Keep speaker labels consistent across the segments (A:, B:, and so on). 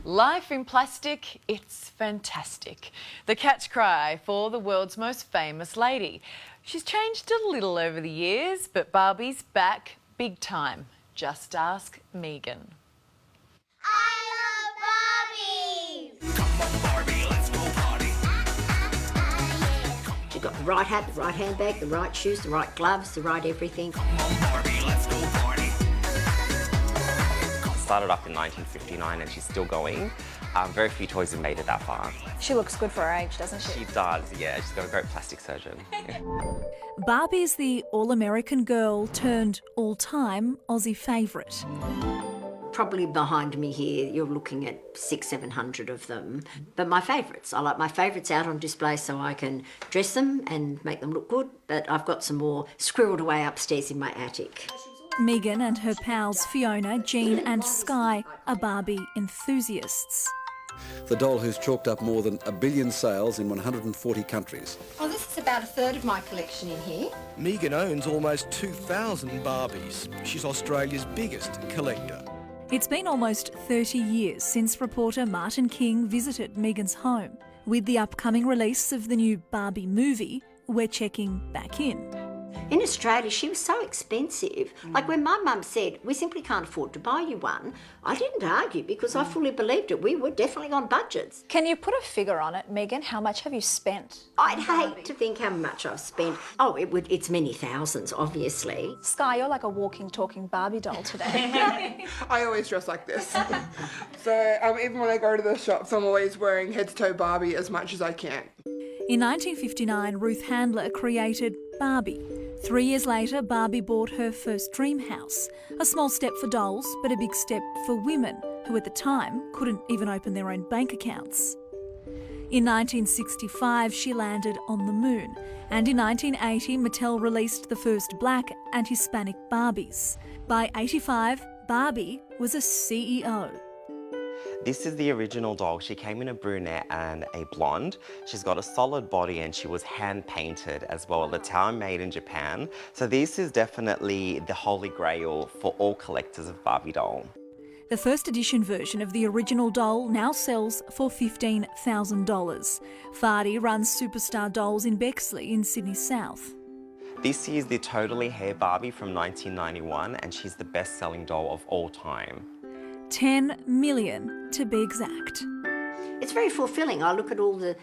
A: Life in plastic, it's fantastic. The catch cry for the world's most famous lady. She's changed a little over the years, but Barbie's back big time. Just ask Megan.
B: She got the right hat, the right handbag, the right shoes, the right gloves, the right everything.
C: Started up in 1959 and she's still going. Very few toys have made it that far.
D: She looks good for her age, doesn't she?
C: She does, yeah. She's got a great plastic surgeon.
E: Barbie's the all-American girl turned all-time Aussie favourite.
B: Probably behind me here, you're looking at 600-700 of them. But my favourites, I like my favourites out on display so I can dress them and make them look good. But I've got some more squirreled away upstairs in my attic.
E: Megan and her pals Fiona, Jean and Sky are Barbie enthusiasts.
F: The doll who's chalked up more than 1 billion sales in 140 countries.
G: Well, this is about a third of my collection in here.
H: Megan owns almost 2,000 Barbies. She's Australia's biggest collector.
E: It's been almost 30 years since reporter Martin King visited Megan's home. With the upcoming release of the new Barbie movie, we're checking back in.
B: In Australia, she was so expensive. Like when my mum said, we simply can't afford to buy you one, I didn't argue because I fully believed it. We were definitely on budgets.
D: Can you put a figure on it, Megan? How much have you spent?
B: I'd hate to think how much I've spent. Oh, it's many thousands, obviously.
D: Sky, you're like a walking, talking Barbie doll today.
I: I always dress like this. So even when I go to the shops, I'm always wearing head-to-toe Barbie as much as I can.
E: In 1959, Ruth Handler created Barbie. 3 years later, Barbie bought her first dream house. A small step for dolls, but a big step for women, who at the time couldn't even open their own bank accounts. In 1965, she landed on the moon. And in 1980, Mattel released the first black and Hispanic Barbies. By 85, Barbie was a CEO.
C: This is the original doll. She came in a brunette and a blonde. She's got a solid body and she was hand painted as well at the time, made in Japan. So this is definitely the holy grail for all collectors of Barbie doll.
E: The first edition version of the original doll now sells for $15,000. Fardy runs Superstar Dolls in Bexley in Sydney South.
C: This is the Totally Hair Barbie from 1991 and she's the best-selling doll of all time.
E: 10 million to be exact.
B: It's very fulfilling. I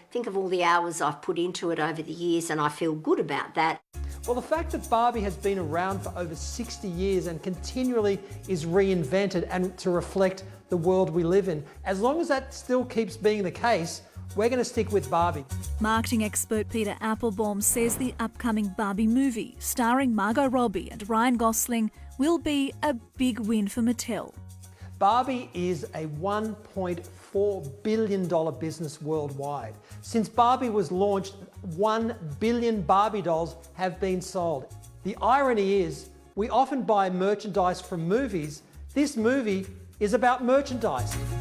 B: think of all the hours I've put into it over the years and I feel good about that.
J: Well, the fact that Barbie has been around for over 60 years and continually is reinvented and to reflect the world we live in, as long as that still keeps being the case, we're going to stick with Barbie.
E: Marketing expert Peter Applebaum says the upcoming Barbie movie, starring Margot Robbie and Ryan Gosling, will be a big win for Mattel.
J: Barbie is a $1.4 billion business worldwide. Since Barbie was launched, 1 billion Barbie dolls have been sold. The irony is, we often buy merchandise from movies. This movie is about merchandise.